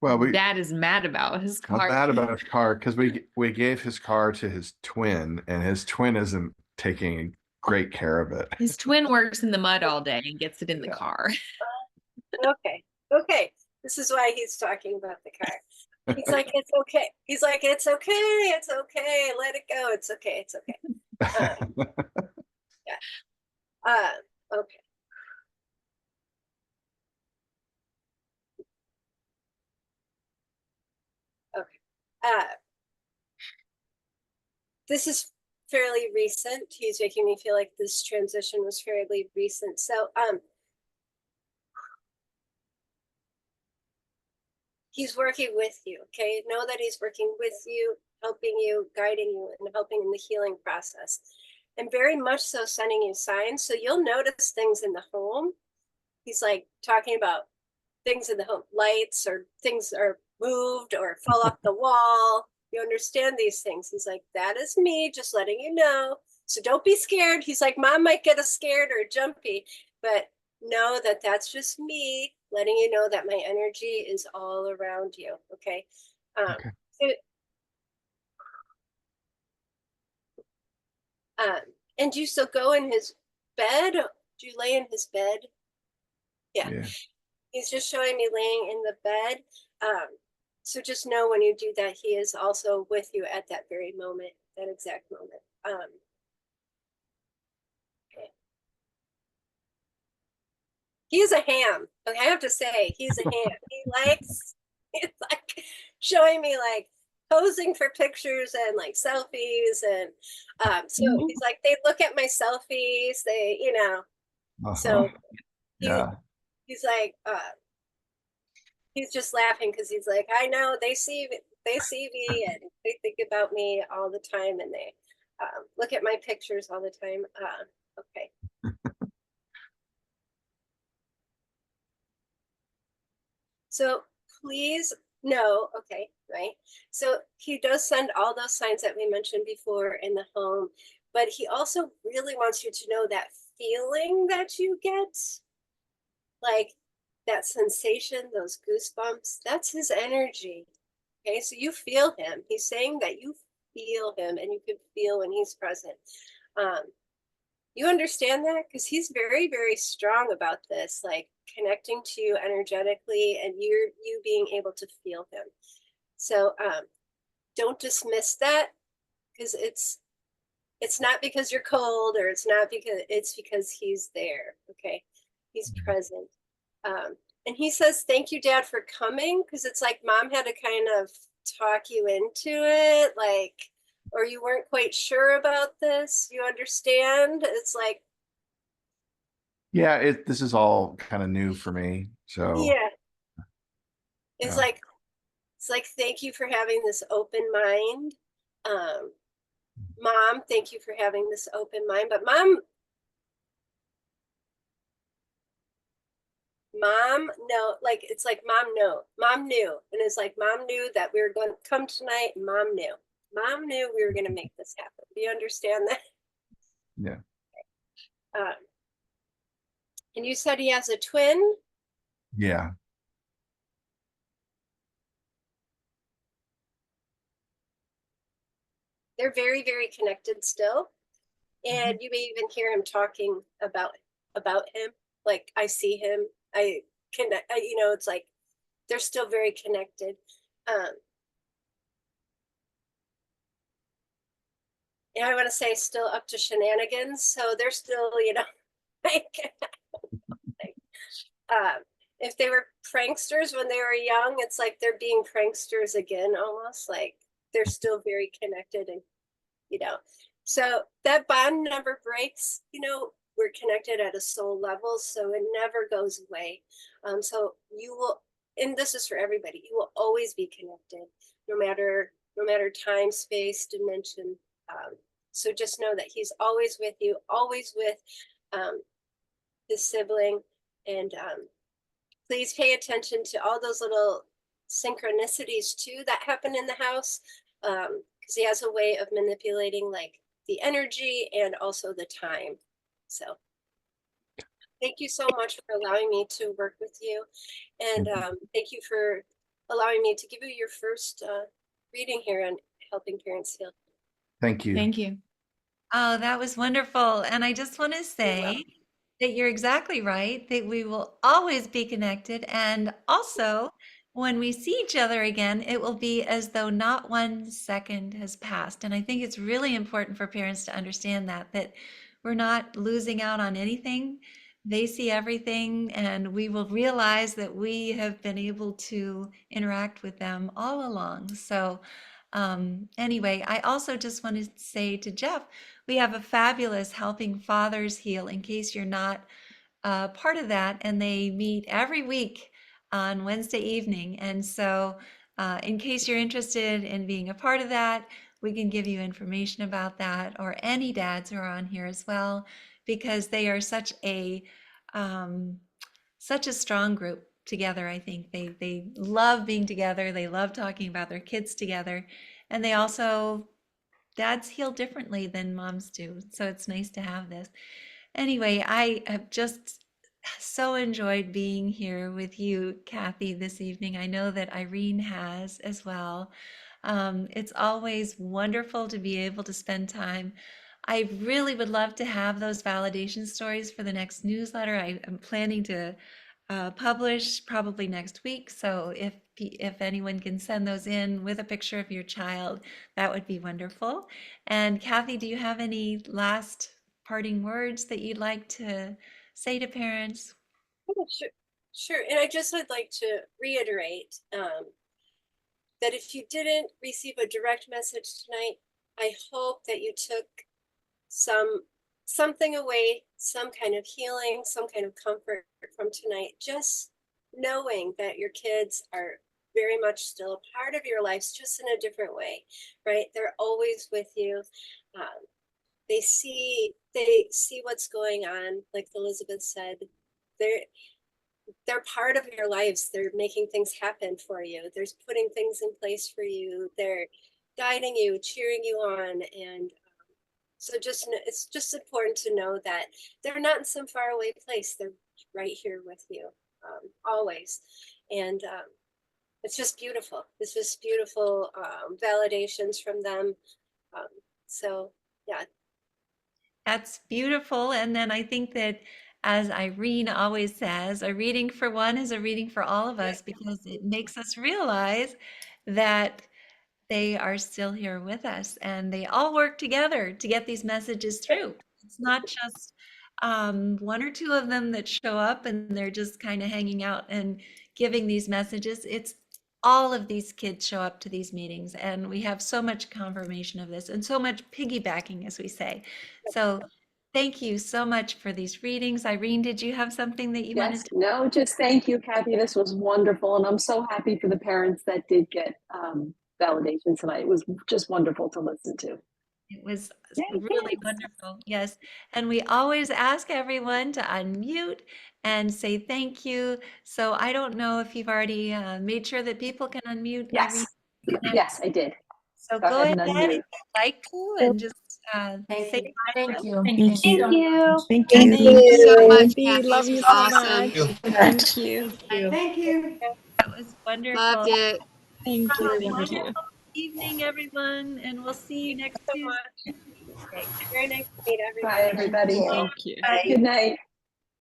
Well, Dad is mad about his not car. bad about his car, because we gave his car to his twin, and his twin isn't taking great care of it. His twin works in the mud all day and gets it in the Yeah. car. Okay. Okay. This is why he's talking about the car. He's like, it's okay. He's like, it's okay. It's okay. Let it go. It's okay. It's okay. Yeah. Okay. Okay. This is fairly recent. He's making me feel like this transition was fairly recent. So, he's working with you, okay? Know that he's working with you, helping you, guiding you, and helping in the healing process. And very much so sending you signs. So you'll notice things in the home. He's like talking about things in the home, lights or things are moved or fall off the wall. You understand these things. He's like, that is me, just letting you know. So don't be scared. He's like, Mom might get scared or jumpy, but know that that's just me letting you know that my energy is all around you. Okay. Okay. And do you still go in his bed? Do you lay in his bed? Yeah. Yeah. He's just showing me laying in the bed. So just know when you do that, he is also with you at that very moment, that exact moment. Okay. He's a ham. Okay, I have to say, he's a ham. He's like showing me like posing for pictures and like selfies. And so he's like, they look at my selfies, they, so he, Yeah. he's like, he's just laughing because he's like, I know they see me and they think about me all the time, and they look at my pictures all the time. Okay. So please know, okay, right? So he does send all those signs that we mentioned before in the home, but he also really wants you to know that feeling that you get, like that sensation, those goosebumps, that's his energy. Okay, so you feel him. He's saying that you feel him and you can feel when he's present. You understand that? Because he's very, very strong about this, like connecting to you energetically and you being able to feel him. So don't dismiss that, because it's not because you're cold, or it's because he's there. Okay, he's present. And he says, thank you, Dad, for coming, because it's like Mom had to kind of talk you into it, like, or you weren't quite sure about this. You understand? It's like, Yeah, this is all kind of new for me. So yeah, it's yeah. like thank you for having this open mind. Mom, thank you for having this open mind. But Mom, no, like it's like Mom knew, and it's like Mom knew that we were going to come tonight. And Mom knew we were going to make this happen. Do you understand that? Yeah. And you said he has a twin. Yeah. They're very, very connected still, and you may even hear him talking about him. Like, I see him. I connect. It's like they're still very connected. And I want to say still up to shenanigans. So they're still, like, if they were pranksters when they were young, it's like they're being pranksters again, almost like they're still very connected. And, so that bond never breaks, we're connected at a soul level, so it never goes away. So you will, and this is for everybody, you will always be connected, no matter time, space, dimension. So just know that he's always with you, always with his sibling. And please pay attention to all those little synchronicities too that happen in the house, because he has a way of manipulating like the energy and also the time. So thank you so much for allowing me to work with you, and thank you for allowing me to give you your first reading here on helping parents heal. Thank you. Thank you. Oh, that was wonderful. And I just want to You're say welcome. that you're exactly right, that we will always be connected. And also, when we see each other again, it will be as though not 1 second has passed. And I think it's really important for parents to understand that we're not losing out on anything. They see everything, and we will realize that we have been able to interact with them all along. So, anyway, I also just want to say to Jeff, we have a fabulous Helping Fathers Heal, in case you're not part of that, and they meet every week on Wednesday evening. And so in case you're interested in being a part of that, we can give you information about that, or any dads who are on here as well, because they are such a strong group together. I think they love being together. They love talking about their kids together, and they also, dads heal differently than moms do. So it's nice to have this. Anyway, I have just so enjoyed being here with you, Kathi, this evening. I know that Irene has as well. It's always wonderful to be able to spend time I really would love to have those validation stories for the next newsletter. I am planning to publish probably next week. So if anyone can send those in with a picture of your child, that would be wonderful. And Kathi, do you have any last parting words that you'd like to say to parents? Oh, sure. And I just would like to reiterate that if you didn't receive a direct message tonight, I hope that you took something away, some kind of healing, some kind of comfort from tonight, just knowing that your kids are very much still a part of your lives, just in a different way, right? They're always with you. They see what's going on, like Elizabeth said. They're part of your lives. They're making things happen for you. They're putting things in place for you. They're guiding you, cheering you on. And so it's just important to know that they're not in some faraway place. They're right here with you, always. And it's just beautiful. It's just beautiful validations from them. So yeah. That's beautiful. And then I think that, as Irene always says, a reading for one is a reading for all of us, because it makes us realize that they are still here with us and they all work together to get these messages through. It's not just one or two of them that show up and they're just kind of hanging out and giving these messages. It's all of these kids show up to these meetings, and we have so much confirmation of this and so much piggybacking, as we say. So thank you so much for these readings. Irene, did you have something that you wanted Yes, to? no, just thank you, Kathi. This was wonderful. And I'm so happy for the parents that did get validation tonight. It was just wonderful to listen to. It was Yay, really thanks. wonderful. Yes. And we always ask everyone to unmute and say thank you. So I don't know if you've already made sure that people can unmute. Irene? Yes, yes, I did. So Go go ahead ahead and if unmute. you'd like to, and just say hi. Thank you. Thank you so much. Thank Thank you. you so much, We Kathi. love This you was so awesome. much. Thank you. Thank you. That was wonderful. Loved it. Thank Have you. a Thank wonderful you. evening, everyone, and we'll see you Thank you next so Tuesday. much. Okay. Very nice to meet Bye, everybody. everybody. Thank you. Bye. Good night.